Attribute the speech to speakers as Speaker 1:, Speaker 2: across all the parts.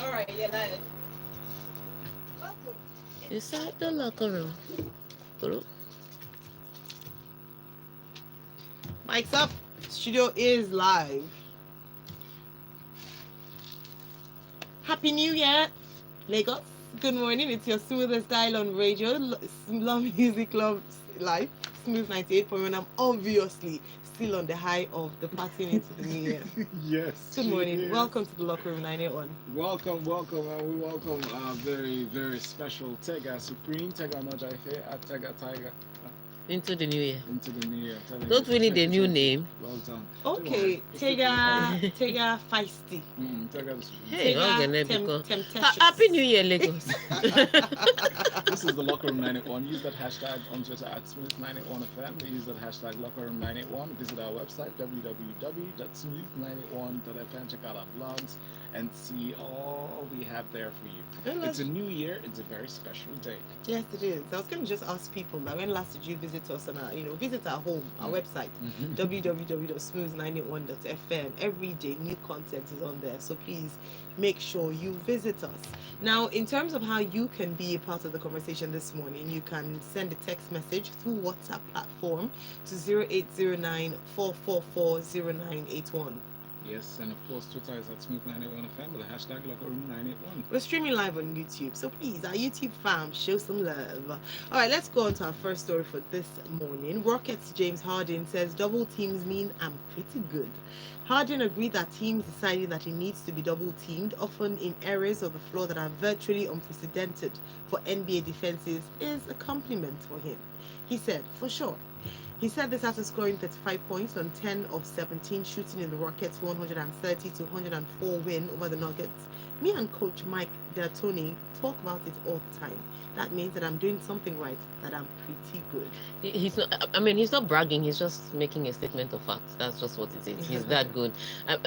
Speaker 1: All right, yeah, that is.
Speaker 2: Inside the locker room. Bro.
Speaker 1: Mike's up. Studio is live. Happy New Year, Lagos. Good morning. It's your smoothest dial on radio, Love Music Love Live, Smooth 98.1. I'm obviously still on the high of the partying into the new year.
Speaker 3: Yes,
Speaker 1: Good
Speaker 3: she
Speaker 1: morning.
Speaker 3: is.
Speaker 1: Welcome to the Locker Room 981.
Speaker 3: Welcome, welcome, and we welcome our very, very special Tega Supreme, Tega Nojaife, at Tega Tiger
Speaker 2: Into the new year.
Speaker 3: into the new year. Telling
Speaker 2: Don't
Speaker 3: you
Speaker 2: we
Speaker 3: for
Speaker 2: need a new
Speaker 3: 2020.
Speaker 2: name?
Speaker 3: Well done.
Speaker 1: Okay, Tega Feisty.
Speaker 3: Tega
Speaker 2: Hey,
Speaker 1: Tega
Speaker 2: how can I become?
Speaker 1: Temptatious.
Speaker 2: Happy New Year, Lagos.
Speaker 3: This is the Locker Room 981. Use that hashtag on Twitter at Smooth981FM. Use that hashtag Locker Room 981. Visit our website www.smooth981.fm. Check out our blogs and see all we have there for you. It's a new year. It's a very special day.
Speaker 1: Yes, it is. I was going to just ask people that when last did you visit us on our, visit our home, our website, www.smooth981.fm. Every day, new content is on there. So please make sure you visit us. Now, in terms of how you can be a part of the conversation this morning, you can send a text message through WhatsApp platform to 0809 4440981.
Speaker 3: Yes, and of course, Twitter is at Smooth981FM with the hashtag LockerRoom981.
Speaker 1: We're streaming live on YouTube, so please, our YouTube fam, show some love. All right, let's go on to our first story for this morning. Rockets James Harden says double teams mean I'm pretty good. Harden agreed that teams deciding that he needs to be double teamed, often in areas of the floor that are virtually unprecedented for NBA defenses, is a compliment for him. He said, for sure. He said this after scoring 35 points on 10 of 17 shooting in the Rockets' 130 to 104 win over the Nuggets. Me and Coach Mike D'Antoni talk about it all the time. That means that I'm doing something right, that I'm pretty good.
Speaker 2: He's not. I mean, he's not bragging. He's just making a statement of fact. That's just what it is. He's that good.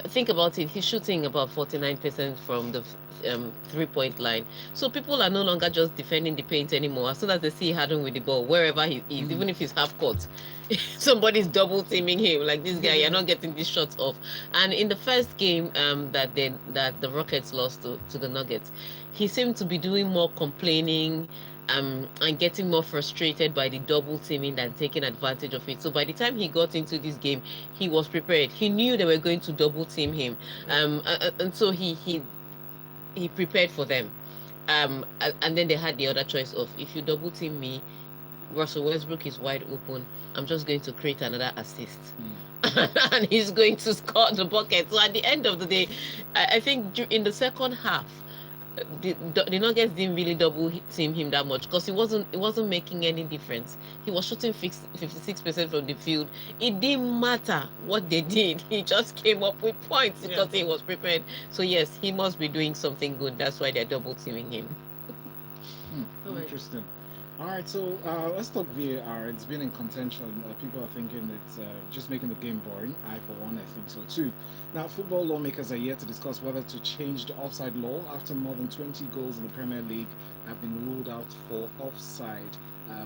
Speaker 2: Think about it. He's shooting about 49% from the 3-point line. So people are no longer just defending the paint anymore. As soon as they see Harden with the ball, wherever he is, even if he's half court, somebody's double teaming him. Like, this guy, you're not getting these shots off. And in the first game that the Rockets lost to the Nuggets, he seemed to be doing more complaining and getting more frustrated by the double teaming than taking advantage of it. So by the time he got into this game, he was prepared. He knew they were going to double team him, and so he prepared for them. And then they had the other choice of, if you double team me, Russell Westbrook is wide open, I'm just going to create another assist. And he's going to score the bucket. So at the end of the day, I think in the second half, the Nuggets didn't really double team him that much because it wasn't making any difference. He was shooting 56% from the field. It didn't matter what they did. He just came up with points because he was prepared. So yes, he must be doing something good. That's why they're double teaming him.
Speaker 3: Interesting. All right, so let's talk VAR. It's been in contention. People are thinking it's just making the game boring. I, for one, I think so too. Now, football lawmakers are yet to discuss whether to change the offside law after more than 20 goals in the Premier League have been ruled out for offside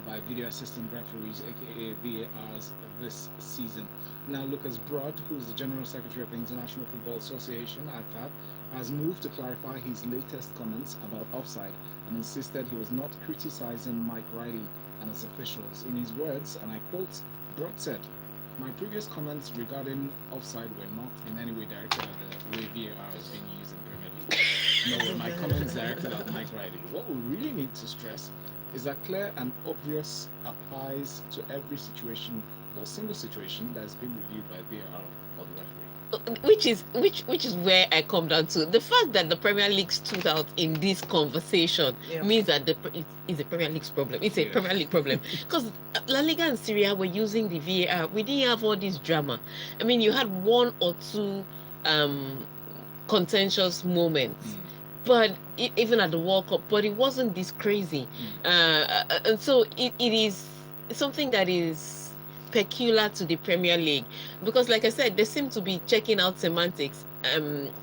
Speaker 3: by video assistant referees, aka VARs, this season. Now, Lucas Broad, who is the General Secretary of the International Football Association, IFAB, has moved to clarify his latest comments about offside and insisted he was not criticizing Mike Riley and his officials. In his words, and I quote, Broad said, "My previous comments regarding offside were not in any way directed at the way VAR is being used in Premier League. Nor were my comments directed at Mike Riley. What we really need to stress is that clear and obvious applies to every situation or single situation that has been reviewed by VAR or the referee."
Speaker 2: Which is where I come down to the fact that the Premier League stood out in this conversation means that it's a Premier League's problem. It's a Premier League problem because La Liga and Syria were using the VAR. We didn't have all this drama. I mean, you had one or two contentious moments. But even at the World Cup, but it wasn't this crazy, and so it is something that is peculiar to the Premier League because, like I said, they seem to be checking out semantics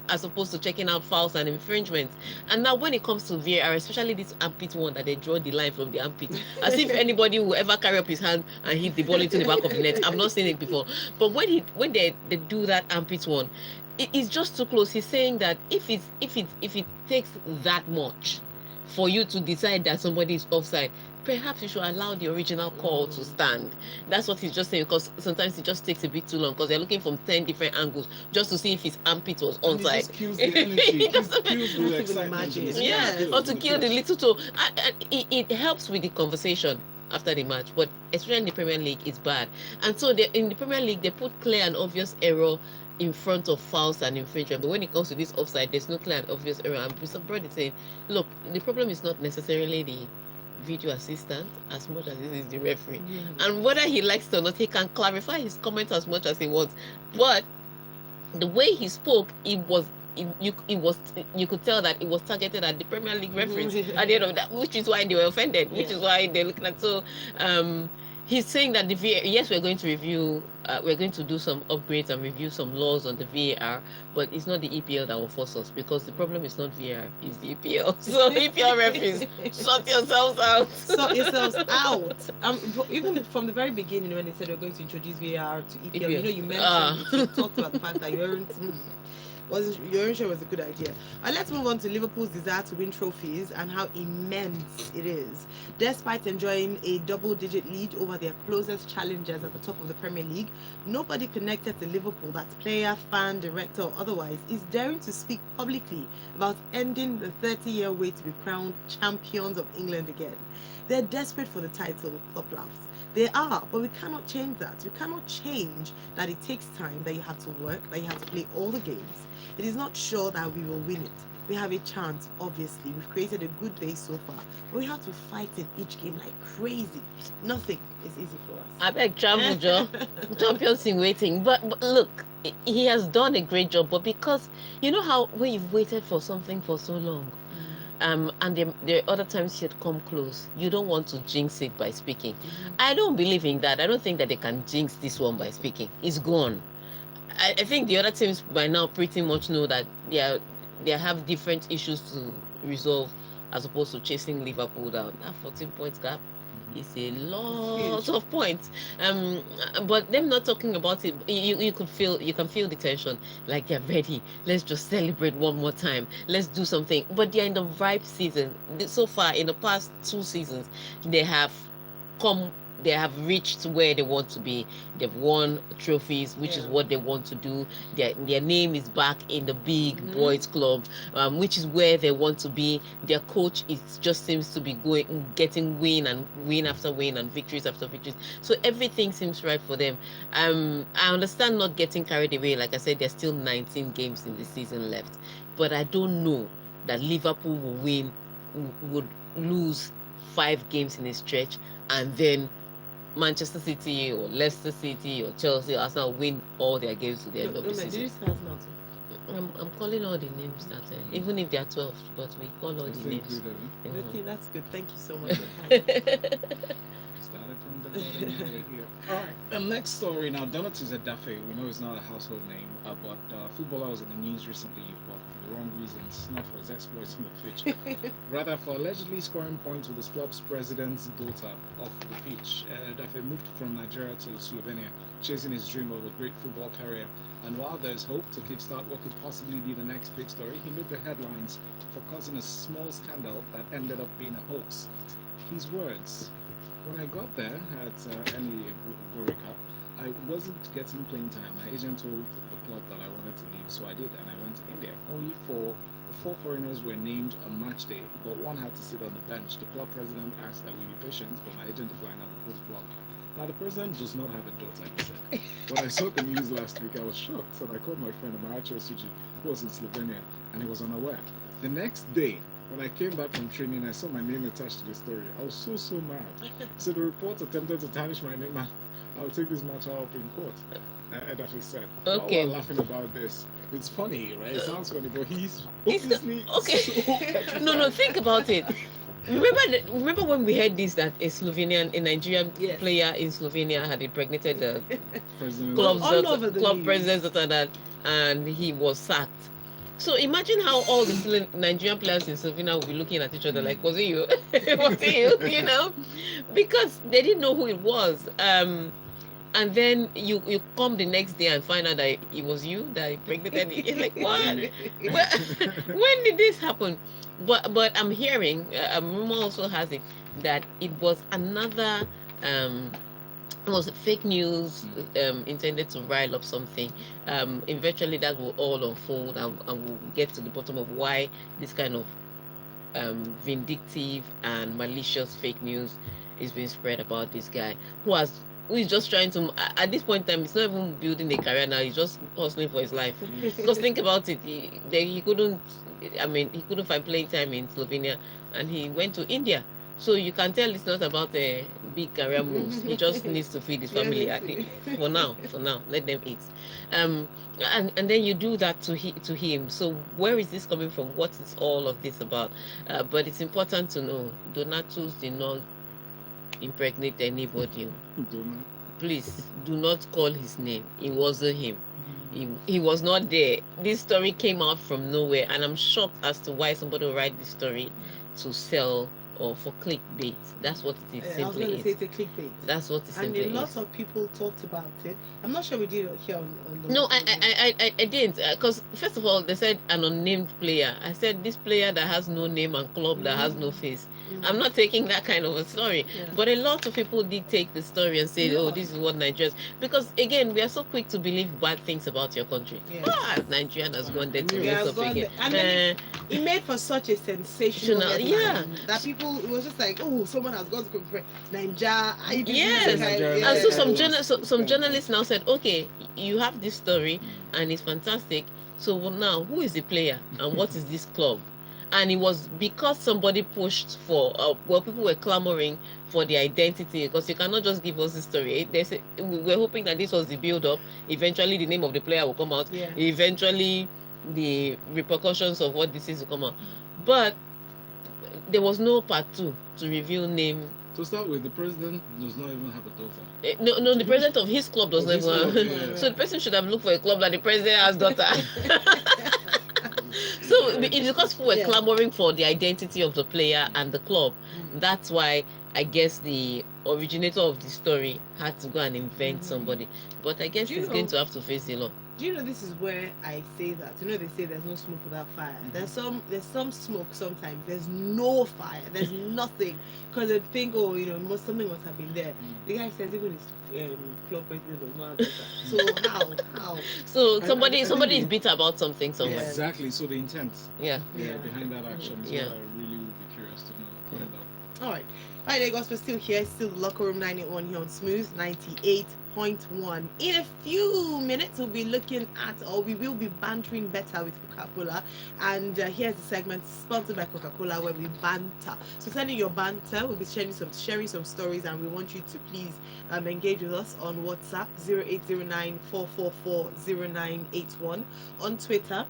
Speaker 2: as opposed to checking out fouls and infringements. And now when it comes to VAR, especially this armpit one that they draw the line from the armpit, as if anybody will ever carry up his hand and hit the ball into the back of the net. I've not seen it before, but when they do that armpit one, it's just too close. He's saying that if it takes that much for you to decide that somebody is offside, perhaps you should allow the original call to stand. That's what he's just saying, because sometimes it just takes a bit too long because they're looking from 10 different angles just to see if his armpit was
Speaker 3: And it
Speaker 2: onside.
Speaker 3: just kills the energy. It kills
Speaker 1: even
Speaker 3: the excitement.
Speaker 1: imagine.
Speaker 3: in the
Speaker 2: Yeah,
Speaker 3: field,
Speaker 2: or
Speaker 3: in
Speaker 2: to
Speaker 3: the
Speaker 2: kill the
Speaker 3: pitch.
Speaker 2: little toe. It helps with the conversation after the match, but especially in the Premier League, it's bad. And so in the Premier League, they put clear and obvious error in front of fouls and infringement. But when it comes to this offside, there's no clear and obvious error. And Mr. Broad is saying, look, the problem is not necessarily the video assistant as much as it is the referee. And whether he likes it or not, he can clarify his comments as much as he wants. But the way he spoke, you could tell that it was targeted at the Premier League referees at the end of that, which is why they were offended, which is why they're looking at. So he's saying that the VAR, yes, we're going to review, we're going to do some upgrades and review some laws on the VAR, but it's not the EPL that will force us, because the problem is not VAR, it's the EPL. So EPL referees, sort yourselves out.
Speaker 1: Sort yourselves out. Even from the very beginning, when they said we're going to introduce VAR to EPL, you know, you mentioned you talked about the fact that you weren't sure it was a good idea. Let's move on to Liverpool's desire to win trophies and how immense it is. Despite enjoying a double-digit lead over their closest challengers at the top of the Premier League, nobody connected to Liverpool, that's player, fan, director, or otherwise, is daring to speak publicly about ending the 30-year wait to be crowned champions of England again. They're desperate for the title, Club laughs. They are, but we cannot change that. We cannot change that it takes time, that you have to work, that you have to play all the games. It is not sure that we will win it. We have a chance, obviously. We've created a good base so far, but we have to fight in each game like crazy. Nothing is easy for us.
Speaker 2: I beg travel, Joe. Champions in waiting. But look, he has done a great job, but because you know how when you've waited for something for so long, and there are other times you'd come close, you don't want to jinx it by speaking. I don't believe in that. I don't think that they can jinx this one by speaking. It's gone. I think the other teams by now pretty much know that they have different issues to resolve, as opposed to chasing Liverpool down. That 14 points gap is a lot of points. But them not talking about it, you can feel the tension. Like they're ready. Let's just celebrate one more time. Let's do something. But they're in the ripe season. So far, in the past 2 seasons, they have reached where they want to be. They've won trophies, which is what they want to do. Their name is back in the big boys club, which is where they want to be. Their coach just seems to be getting win after win and victories after victories. So everything seems right for them. I understand not getting carried away. Like I said, there's still 19 games in the season left, but I don't know that Liverpool would lose 5 games in a stretch and then Manchester City or Leicester City or Chelsea or Arsenal win all their games to the end of the season. I'm calling all the names that, even if they are 12, but we call all the names.
Speaker 1: Okay, that's good. Thank you so much.
Speaker 3: Started from the bottom, now we're here. All right, the next story now. Donatus Edafe, we know it's not a household name, but footballer was in the news recently, but for the wrong reasons, not for his exploits on the pitch, rather for allegedly scoring points with his club's president's daughter off the pitch. Edafe moved from Nigeria to Slovenia, chasing his dream of a great football career. And while there's hope to kickstart what could possibly be the next big story, he made the headlines for causing a small scandal that ended up being a hoax. His words: "When I got there at any Gorica, I wasn't getting playing time. My agent told the club that I wanted to leave, so I did, and I went to India. Only the 4 foreigners were named on match day, but one had to sit on the bench. The club president asked that we be patient, but my agent declined and we pulled the plug. Now, the president does not have a daughter," he said. "When I saw the news last week, I was shocked, and I called my friend Amaracho Suji, who was in Slovenia, and he was unaware. The next day, when I came back from training, I saw my name attached to the story. I was so mad. So the reports attempted to tarnish my name, and I'll take this matter up in court," Edafe said.
Speaker 2: Okay.
Speaker 3: While we're laughing about this, it's funny, right? It sounds funny, but he's obviously so
Speaker 2: No, think about it. Remember when we heard this, that a Nigerian player in Slovenia had impregnated the club president, and he was sacked. So imagine how all the Nigerian players in Slovenia will be looking at each other like, was it you? Was it you? You know, because they didn't know who it was. and then you come the next day and find out that it was you that impregnated it. It's like, what? When did this happen? But I'm hearing, rumor also has it that it was another was fake news intended to rile up something. Eventually that will all unfold, and we'll get to the bottom of why this kind of vindictive and malicious fake news is being spread about this guy who is just trying to, at this point in time, he's not even building a career now, he's just hustling for his life. Because think about it, he couldn't, I mean, he couldn't find playing time in Slovenia, and he went to India. So you can tell it's not about a big career moves. He just needs to feed his family for now. Let them eat. And then you do that to him. So where is this coming from? What is all of this about? But it's important to know Donatus did not impregnate anybody. Please do not call his name. It wasn't him. He was not there. This story came out from nowhere, and I'm shocked as to why somebody will write this story to sell or for clickbait. That's what it is.
Speaker 1: I was going to say it's a clickbait.
Speaker 2: That's what it simply is.
Speaker 1: And a lot of people talked about it. I'm not sure we did it here on the.
Speaker 2: No, I didn't, because first of all they said an unnamed player. I said this player that has no name and club that has no face. I'm not taking that kind of a story. But a lot of people did take the story and say, oh, this is what Nigerians, because again, we are so quick to believe bad things about your country. Nigerian has gone there to mess up again.
Speaker 1: And then it made for such a sensational that people, it was just like, oh, someone has gone to Nigeria.
Speaker 2: And so some journalists now said, okay, you have this story and it's fantastic, so now who is the player and what is this club? And it was because somebody pushed for, people were clamoring for the identity, because you cannot just give us the story. We were hoping that this was the build-up. Eventually, the name of the player will come out. Eventually, the repercussions of what this is will come out. But there was no part 2 to reveal name.
Speaker 3: To start with, the president does not even have a daughter.
Speaker 2: No, the president of his club does not even. So the person should have looked for a club that the president has daughter. So it's because people were clamoring for the identity of the player and the club. That's why I guess the originator of the story had to go and invent somebody. But I guess he's going to have to face the law.
Speaker 1: Do you know, this is where I say that? You know, they say there's no smoke without fire. There's some smoke sometimes. There's no fire. There's nothing. Because they think, oh, you know, something must have been there. The guy says even his club president does not have that. So how?
Speaker 2: So somebody is bitter about something somewhere.
Speaker 3: Exactly. So the intent.
Speaker 2: Behind
Speaker 3: that action is what I really would be curious to know. Find out.
Speaker 1: All right. Hi there, guys. We're still here. Still the Locker Room 91 here on Smooth 98.1. In a few minutes, we'll be looking at, or we will be bantering better with Coca-Cola. And here's the segment sponsored by Coca-Cola where we banter. So send in your banter. We'll be sharing some stories, and we want you to please engage with us on WhatsApp 0809 444 0981, on Twitter.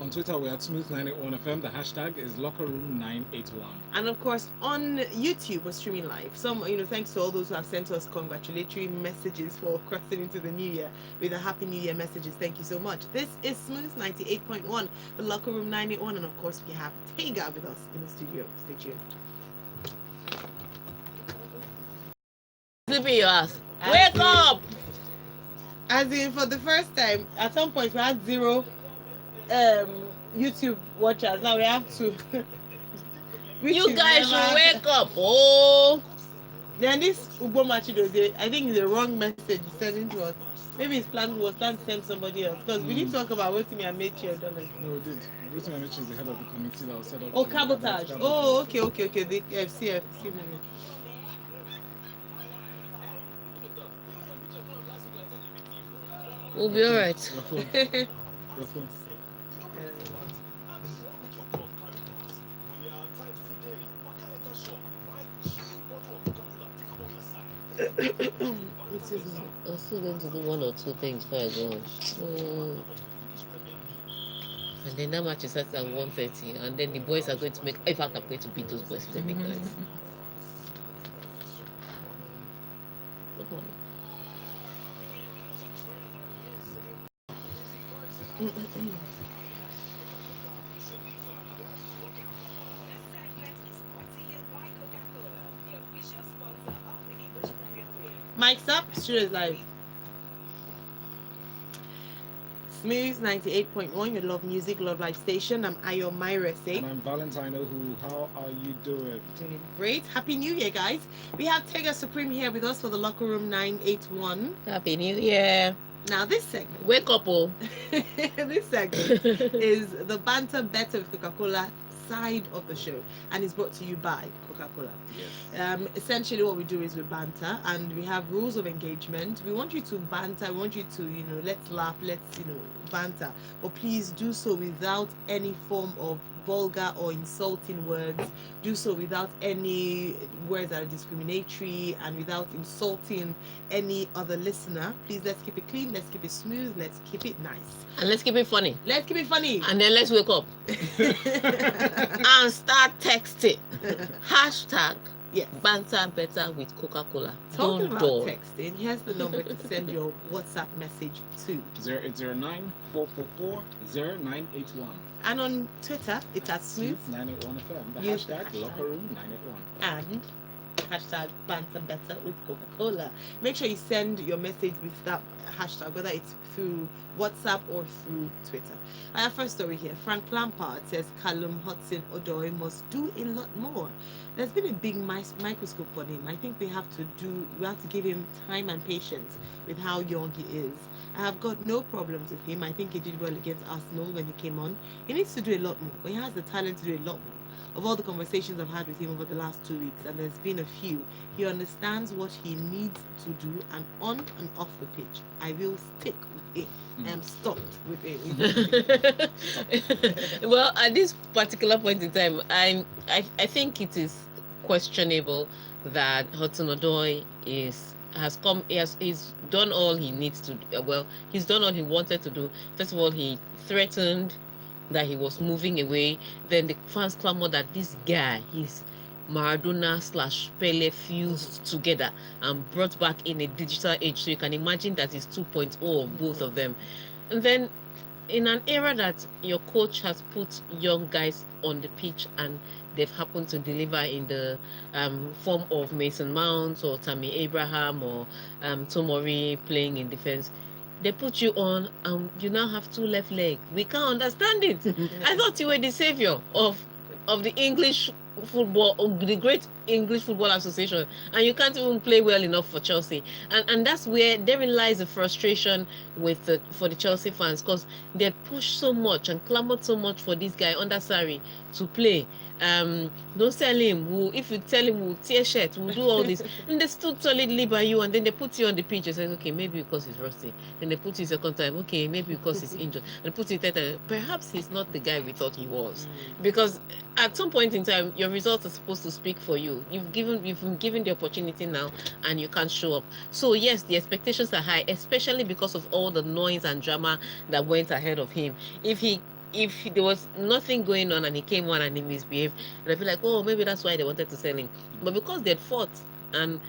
Speaker 3: On Twitter, we're at Smooth981FM. The hashtag is LockerRoom981.
Speaker 1: And of course, on YouTube, we're streaming live. Thanks to all those who have sent us congratulatory messages for crossing into the new year with a Happy New Year messages. Thank you so much. This is Smooth 98.1, the Locker Room 981. And of course, we have Tega with us in the studio. Stay tuned.
Speaker 2: Sleeping your ass. Wake up!
Speaker 1: As in, for the first time, at some point, we had 0 YouTube watchers. Now we have to.
Speaker 2: You guys should wake up. Oh,
Speaker 1: then this Ubomachido, I think it's the wrong message he's sending to us. Maybe his plan was to send somebody else, because we didn't talk about waiting me and made sure.
Speaker 3: No, we did. Waiting and is the head of the committee that was set up.
Speaker 1: Oh, cabotage. Oh, okay. The FCF.
Speaker 2: We'll be all right. I'm still going to do 1 or 2 things before I go home. And then that match is at 1:30, and then the boys are going to make. In fact, I'm going to beat those boys if they make noise. Good morning.
Speaker 1: Mike's up. Studio is live. Smooth 98.1, your love music, love life station. I'm Ayo Myra Say.
Speaker 3: And I'm Valentino. Who? How are you doing?
Speaker 1: Doing great. Happy New Year, guys. We have Tega Supreme here with us for the Locker Room 981.
Speaker 2: Happy New Year.
Speaker 1: Now, this segment.
Speaker 2: Wake up, oh.
Speaker 1: This segment is the Banter Better with Coca-Cola side of the show, and it's brought to you by Coca-Cola.
Speaker 3: Yes.
Speaker 1: Essentially what we do is we banter, and we have rules of engagement. We want you to banter, we want you to, let's laugh, let's, banter, but please do so without any form of vulgar or insulting words. Do so without any words that are discriminatory and without insulting any other listener. Please, let's keep it clean, let's keep it smooth, let's keep it nice,
Speaker 2: and let's keep it funny.
Speaker 1: Let's keep it funny,
Speaker 2: and then let's wake up and start texting. Hashtag
Speaker 1: yes.
Speaker 2: Banter Better with Coca-Cola.
Speaker 1: Talking about texting, here's the number to send your WhatsApp message to
Speaker 3: 0809 444 0981.
Speaker 1: And on Twitter, it's at Smooth
Speaker 3: 981 FM. The
Speaker 1: Use
Speaker 3: hashtag
Speaker 1: the hashtag.
Speaker 3: Locker Room 981.
Speaker 1: And hashtag Banter Better with Coca-Cola. Make sure you send your message with that hashtag, whether it's through WhatsApp or through Twitter. I have first story here. Frank Lampard says Callum Hudson-Odoi must do a lot more. There's been a big microscope on him. I think we have to give him time and patience with how young he is. I have got no problems with him. I think he did well against Arsenal when he came on. He needs to do a lot more, but he has the talent to do a lot more. Of all the conversations I've had with him over the last 2 weeks, and there's been a few, he understands what he needs to do, and on and off the pitch, I will stick with him. I am stopped with him.
Speaker 2: Well, at this particular point in time, I think it is questionable that Hudson-Odoi he's done all he needs to do. Well, he's done all he wanted to do. First of all, he threatened that he was moving away. Then the fans clamored that this guy, he's Maradona / Pele fused together and brought back in a digital age. So you can imagine that it's 2.0 of both of them. And then in an era that your coach has put young guys on the pitch and they've happened to deliver in the form of Mason Mount or Tammy Abraham or Tomori playing in defense, they put you on and you now have 2 left legs. We can't understand it. I thought you were the savior of the English football, the great English Football Association, and you can't even play well enough for Chelsea. And that's where therein lies the frustration for the Chelsea fans, because they pushed so much and clamored so much for this guy under Sarri to play. Don't tell him, if you tell him we'll tear shirt, we'll do all this. And they stood solidly by you, and then they put you on the pitch and say, okay, maybe because he's rusty. Then they put you second time, okay, maybe because he's injured. And put you third time, perhaps he's not the guy we thought he was. Because at some point in time, your results are supposed to speak for you. You've been given the opportunity now, and you can't show up. So yes, the expectations are high, especially because of all the noise and drama that went ahead of him. If there was nothing going on and he came on and he misbehaved, and I feel like, oh, maybe that's why they wanted to sell him. But because they'd fought and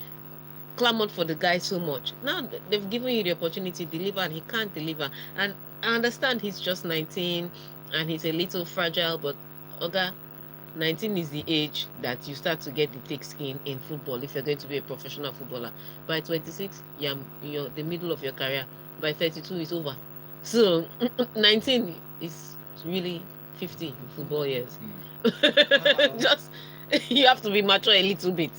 Speaker 2: clamored for the guy so much, now they've given you the opportunity to deliver, and he can't deliver. And I understand he's just 19 and he's a little fragile, but Oga, 19 is the age that you start to get the thick skin in football if you're going to be a professional footballer. By 26, you're the middle of your career. By 32, it's over. So 19 is really 50 in football years. Just you have to be mature a little bit.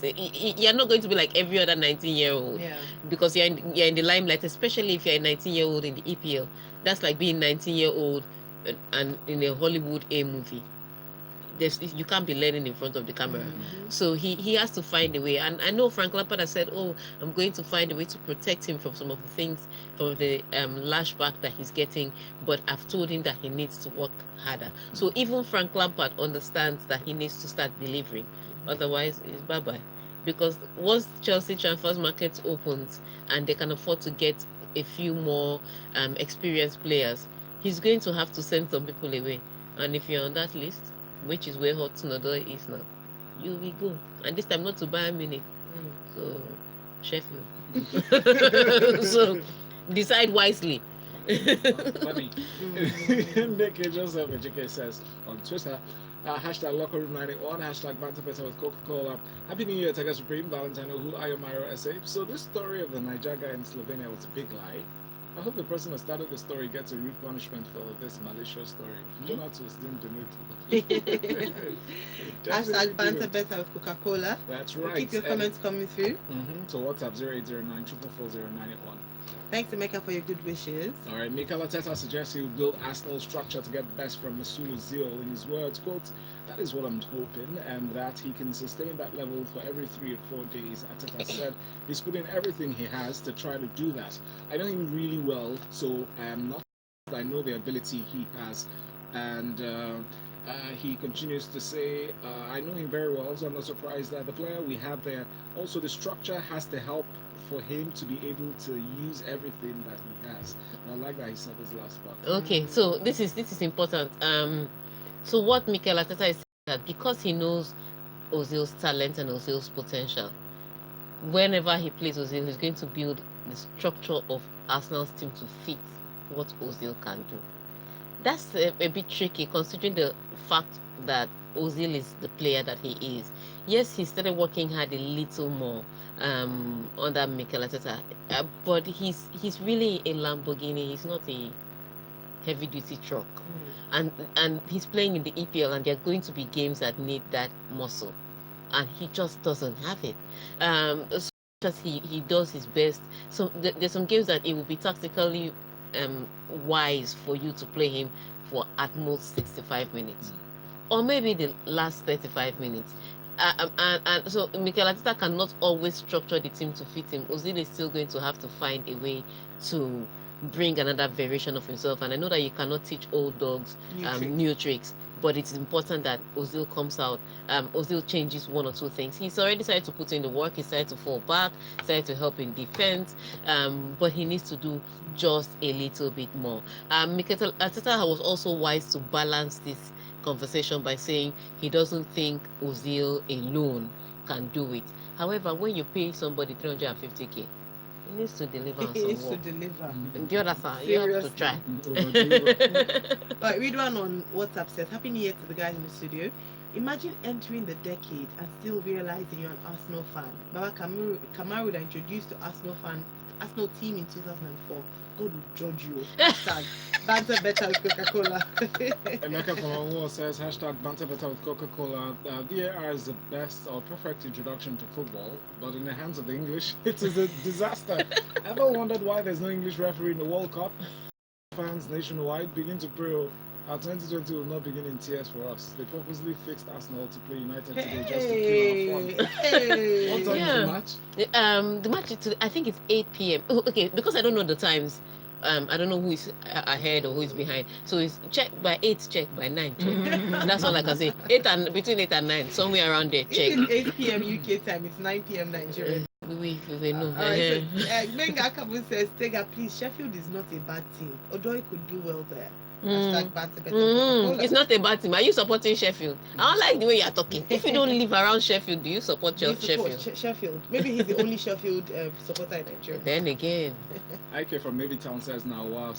Speaker 2: You're not going to be like every other 19-year-old, because you're in the limelight, especially if you're a 19-year-old in the EPL. That's like being 19-year-old and in a Hollywood A movie. You can't be learning in front of the camera. So he has to find a way. And I know Frank Lampard has said, oh, I'm going to find a way to protect him from some of the things, from the lashback that he's getting, but I've told him that he needs to work harder. So even Frank Lampard understands that he needs to start delivering. Otherwise, it's bye-bye. Because once Chelsea transfers market opens and they can afford to get a few more experienced players, he's going to have to send some people away. And if you're on that list, which is where Hudson-Odoi is now, you will go. And this time not to Bayern Munich. So, Sheffield. So, decide wisely.
Speaker 3: Funny. Nick Joseph JK says on Twitter, hashtag Locker Room 91, hashtag Banter Better with Coca-Cola. Happy New Year, Tega Supreme, Valentino, who I am Myro SA. So this story of the Niger guy in Slovenia was a big lie. I hope the person who started the story gets a rude punishment for this malicious story. Donald Tusk didn't donate.
Speaker 1: Hashtag banter better with Coca-Cola.
Speaker 3: That's
Speaker 1: We'll
Speaker 3: right.
Speaker 1: keep your comments coming through.
Speaker 3: So WhatsApp 0809 4440981.
Speaker 1: Thanks, Emeka, for your good wishes.
Speaker 3: All right, Mikel Arteta suggests he will build Arsenal's structure to get the best from Mesut Ozil. In his words, quote, "That is what I'm hoping, and that he can sustain that level for every 3 or 4 days." Arteta said he's putting everything he has to try to do that. I know him really well, so I am not. I know the ability he has, and he continues to say, "I know him very well, so I'm not surprised that the player we have there. Also, the structure has to help for him to be able to use everything that he has." And I like that he said this last part.
Speaker 2: Okay, so this is important. So what Mikel Arteta is saying that because he knows Ozil's talent and Ozil's potential, whenever he plays Ozil, he's going to build the structure of Arsenal's team to fit what Ozil can do. That's a bit tricky considering the fact that Ozil is the player that he is. Yes, he started working hard a little more under Mikel Arteta, but he's really a Lamborghini. He's not a heavy-duty truck, and he's playing in the EPL, and there are going to be games that need that muscle, and he just doesn't have it. So as he does his best. So there's some games that it will be tactically wise for you to play him for at most 65 minutes, or maybe the last 35 minutes. And so Mikel Arteta cannot always structure the team to fit him. Ozil is still going to have to find a way to bring another variation of himself. And I know that you cannot teach old dogs new tricks, but it's important that Ozil comes out. Ozil changes one or two things. He's already started to put in the work. He started to fall back, started to help in defense, but he needs to do just a little bit more. Mikel Arteta was also wise to balance this conversation by saying he doesn't think Ozil alone can do it. However, when you pay somebody 350k, he needs to deliver on
Speaker 1: He
Speaker 2: some
Speaker 1: needs to
Speaker 2: work.
Speaker 1: deliver.
Speaker 2: And the other side, you have to try.
Speaker 1: Right, read one on WhatsApp says, "Happy New Year to the guys in the studio. Imagine entering the decade and still realizing you're an Arsenal fan. Baba Kamaru that introduced to Arsenal team in 2004. God will judge you. Hashtag banter better with Coca-Cola."
Speaker 3: Emeka from Anwar says, hashtag banter better with Coca-Cola. VAR is the best or perfect introduction to football, but in the hands of the English, it is a disaster. Ever wondered why there's no English referee in the World Cup? Fans nationwide begin to pray. Our 2020 will not begin in tears for us. They purposely fixed Arsenal to play United today just to kill our fun. What time is the match?
Speaker 2: The match, I think it's 8 p.m. Oh, okay, because I don't know the times. I don't know who is ahead or who is behind. So it's checked by 8, check by 9. Check. That's all I can say. Between 8 and 9, somewhere around there. Check.
Speaker 1: It's 8 p.m. UK time. It's 9 p.m. Nigeria.
Speaker 2: We know.
Speaker 1: All right. So, Benga Kabu says, "Tega, please. Sheffield is not a bad team. Although it could do well there." Hashtag banter better with Coca-Cola.
Speaker 2: It's not a bad team. Are you supporting Sheffield? I don't like the way you're talking. If you don't live around Sheffield, do you support Sheffield?
Speaker 1: Sheffield. Maybe he's the only Sheffield supporter in Nigeria.
Speaker 2: Then again.
Speaker 3: IK from Navy Town says, now wow.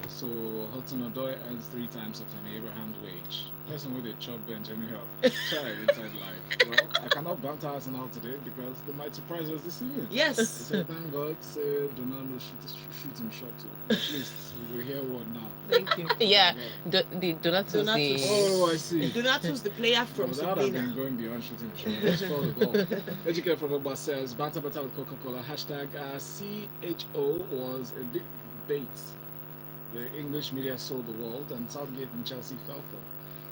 Speaker 3: So Hudson Odoi earns 3 times of Tammy Abraham's wage. Person with a chop bench anyhow. Try inside life. Well, I cannot banter Arsenal today because they might surprise us this evening.
Speaker 1: Yes.
Speaker 3: They said, thank God, say Donald shoot him shot too. At least we will hear one now.
Speaker 1: Thank you.
Speaker 2: Yeah, the Donatus.
Speaker 3: Oh, I see.
Speaker 1: Donatus, the player from
Speaker 3: that have been
Speaker 1: Sabrina.
Speaker 3: going beyond shooting shot. Let's call the goal. Educate from Ogba says, banter better with Coca-Cola. Hashtag CHO was a big bait. The English media sold the world, and Southgate and Chelsea fell for.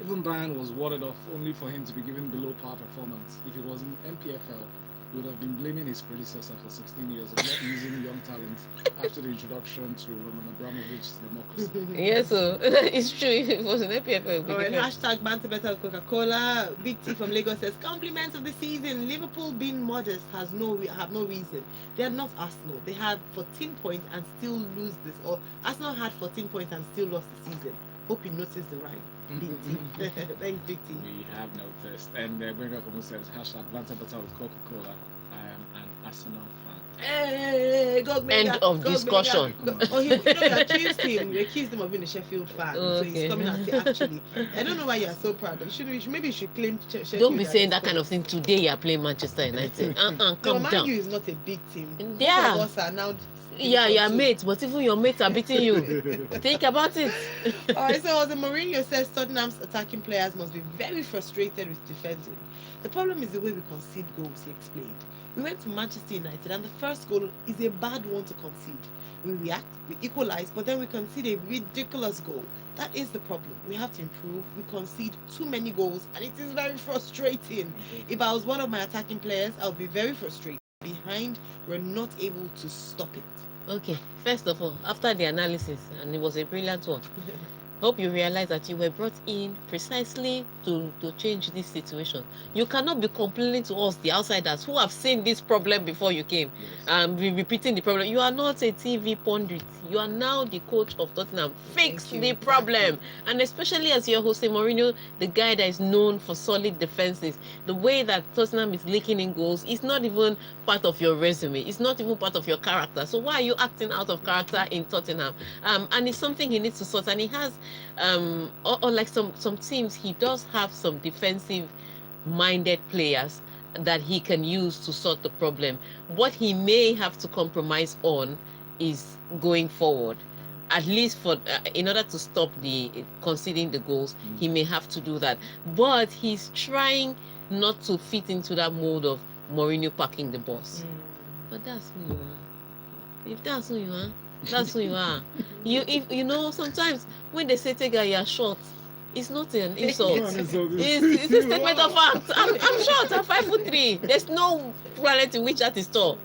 Speaker 3: Even Bayern was warded off only for him to be given below par performance. If it was in MPFL, he would have been blaming his predecessor for 16 years of not using young talents after the introduction to Roman Abramovich's democracy.
Speaker 2: Yeah, so it's true. If it was an APFL.
Speaker 1: Alright, hashtag banter better with Coca-Cola. Big T from Lagos says, compliments of the season. Liverpool being modest have no reason. They are not Arsenal. They had 14 points and still lose this. Or Arsenal had 14 points and still lost the season. Hope you noticed the rhyme. Big T. Thanks, Big T.
Speaker 3: We have noticed. And Benga Komu says, hashtag banter better with Coca-Cola. I am an Arsenal fan.
Speaker 1: Hey, God
Speaker 2: End of discussion.
Speaker 1: Oh, you accused him. You accused him of being a Sheffield fan. So he's
Speaker 2: Okay.
Speaker 1: coming and say, actually, I don't know why you're so proud. Maybe you should claim Sheffield.
Speaker 2: Don't be
Speaker 1: as
Speaker 2: saying
Speaker 1: a
Speaker 2: that kind of
Speaker 1: sport.
Speaker 2: thing. Today you are playing Manchester United.
Speaker 1: No,
Speaker 2: Calm
Speaker 1: Man
Speaker 2: down.
Speaker 1: U is not a big team.
Speaker 2: Yeah.
Speaker 1: Both of us are now.
Speaker 2: Yeah,
Speaker 1: Division
Speaker 2: your
Speaker 1: two.
Speaker 2: mates, but even your mates are beating you. Think about it.
Speaker 1: Alright, so the Mourinho says Tottenham's attacking players must be very frustrated with defending. The problem is the way we concede goals, he explained. We went to Manchester United and the first goal is a bad one to concede. We react, we equalize, but then we concede a ridiculous goal. That is the problem. We have to improve. We concede too many goals and it is very frustrating. If I was one of my attacking players, I would be very frustrated. Behind, we're not able to stop it.
Speaker 2: Okay, first of all, after the analysis, and it was a brilliant one, hope you realize that you were brought in precisely to change this situation. You cannot be complaining to us, the outsiders, who have seen this problem before you came, and be repeating the problem. You are not a TV pundit. You are now the coach of Tottenham. Fix the problem. And especially as you're Jose Mourinho, the guy that is known for solid defenses, the way that Tottenham is leaking in goals is not even part of your resume. It's not even part of your character. So why are you acting out of character in Tottenham? And it's something he needs to sort. And he has or like some teams, he does have some defensive minded players that he can use to sort the problem. What he may have to compromise on is going forward, at least for in order to stop the conceding the goals. He may have to do that, but he's trying not to fit into that mode of Mourinho packing the boss. But that's who you are. If that's who you are, that's who you are. You know, sometimes when they say Tega, you're short, it's not an insult. It's a statement of fact. I'm short. I'm 5'3". There's no planet in which that is tall.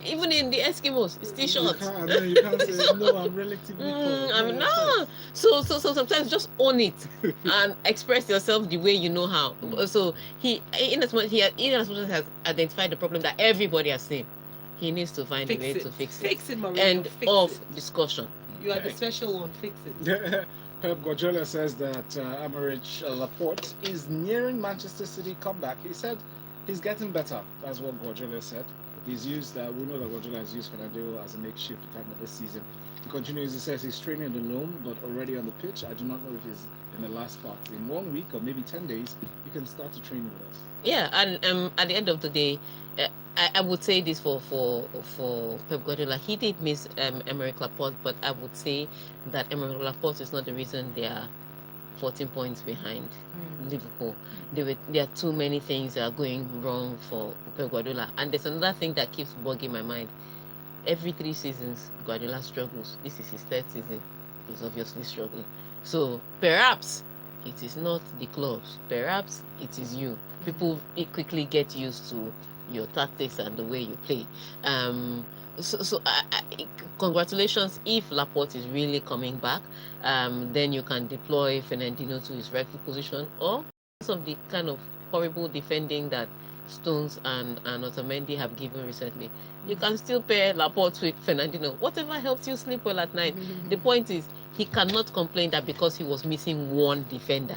Speaker 2: Even in the Eskimos, it's still short.
Speaker 3: You can't say, no, I'm relatively tall.
Speaker 2: No. So sometimes just own it and express yourself the way you know how. So he has identified the problem that everybody has seen. He needs to find a way to fix it.
Speaker 1: Fix it, Mourinho.
Speaker 2: End of discussion.
Speaker 1: You are the special one. Fix it.
Speaker 3: Pep Guardiola says that Aymeric Laporte is nearing Manchester City comeback. He said he's getting better. That's what Guardiola said. He's used, we know that Guardiola has used Fernando as a makeshift defender this season. He continues, he says he's training alone, but already on the pitch. I do not know if he's in the last part. In 1 week or maybe 10 days, you can start to train with us.
Speaker 2: Yeah, and at the end of the day, I would say this for Pep Guardiola. He did miss Aymeric Laporte, but I would say that Aymeric Laporte is not the reason they are 14 points behind Liverpool. There are too many things that are going wrong for Pep Guardiola. And there's another thing that keeps bugging my mind. Every 3 seasons, Guardiola struggles. This is his 3rd season. He's obviously struggling. So perhaps it is not the clubs. Perhaps it is you. People quickly get used to your tactics and the way you play. So congratulations if Laporte is really coming back. Then you can deploy Fernandinho to his rightful position, or because of the kind of horrible defending that Stones and Otamendi have given recently, you can still pair Laporte with Fernandinho. Whatever helps you sleep well at night. The point is, he cannot complain that because he was missing one defender,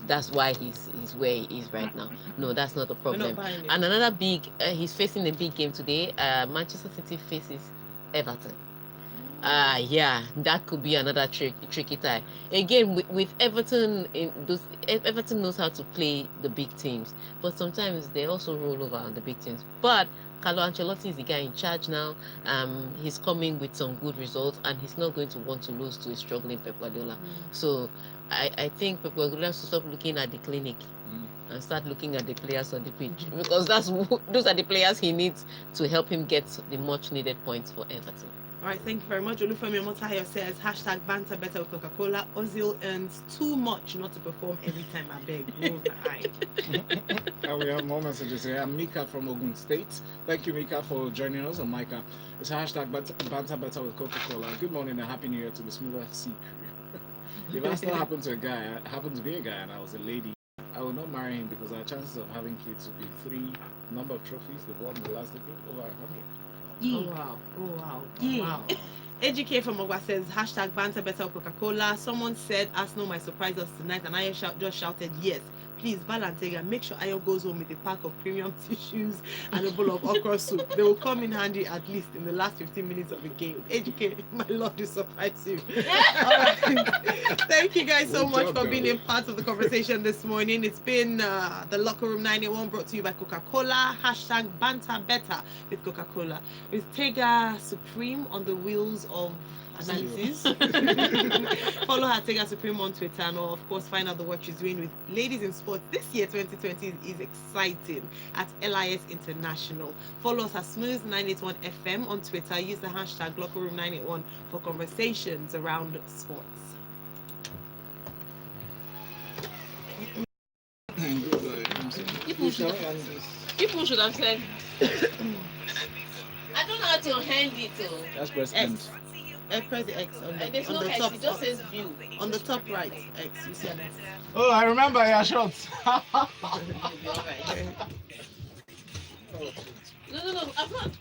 Speaker 2: that's why he's where he is right now. No, that's not a problem. And another big, he's facing a big game today. Manchester City faces Everton. Yeah, that could be another tricky tie. Again, with Everton, Everton knows how to play the big teams, but sometimes they also roll over on the big teams. But Carlo Ancelotti is the guy in charge now. He's coming with some good results, and he's not going to want to lose to a struggling Pep Guardiola. So I think Pep Guardiola has to stop looking at the clinic and start looking at the players on the pitch, because those are the players he needs to help him get the much needed points for Everton.
Speaker 1: All right, thank you very much. Olufemi Omotayo says, #banter better with Coca-Cola. Ozil earns too much not to perform every time. I beg.
Speaker 3: And we have more messages here. Mika from Ogun State. Thank you, Mika, for joining us on Mika. It's #banter better with Coca-Cola. Good morning and Happy New Year to the Smooth FC crew. If that still happened to a guy, I happened to be a guy and I was a lady, I would not marry him because our chances of having kids would be 3 number of trophies they've won in the last decade, over 100.
Speaker 1: Oh wow. Wow. AGK from Ogwa says, #banter better Coca-Cola. Someone said Arsenal might surprise us tonight, and I just shouted yes. please, Val and Tega, make sure Ayo goes home with a pack of premium tissues and a bowl of okra soup. They will come in handy at least in the last 15 minutes of the game. Educate, my lord, will surprise you. All right. Thank you guys so much for being a part of the conversation this morning. It's been the Locker Room 981 brought to you by Coca-Cola. Hashtag banter better with Coca-Cola. With Tega Supreme on the wheels of analysis. Follow her Tega Supreme on Twitter, and of course find out the work she's doing with ladies in sports. This year 2020 is exciting at LIS International. Follow us at Smooth981 FM on Twitter. Use the hashtag LockerRoom981 for conversations around sports.
Speaker 2: People should have said I don't know how to hand it to.
Speaker 3: That's breast end.
Speaker 1: Press the X on the,
Speaker 2: There's
Speaker 1: on
Speaker 2: no
Speaker 1: the
Speaker 2: X,
Speaker 1: top.
Speaker 2: it just says view.
Speaker 1: On the top right, X. You see that?
Speaker 3: Oh, I remember your shots.
Speaker 2: You'll be all right. No, I'm not.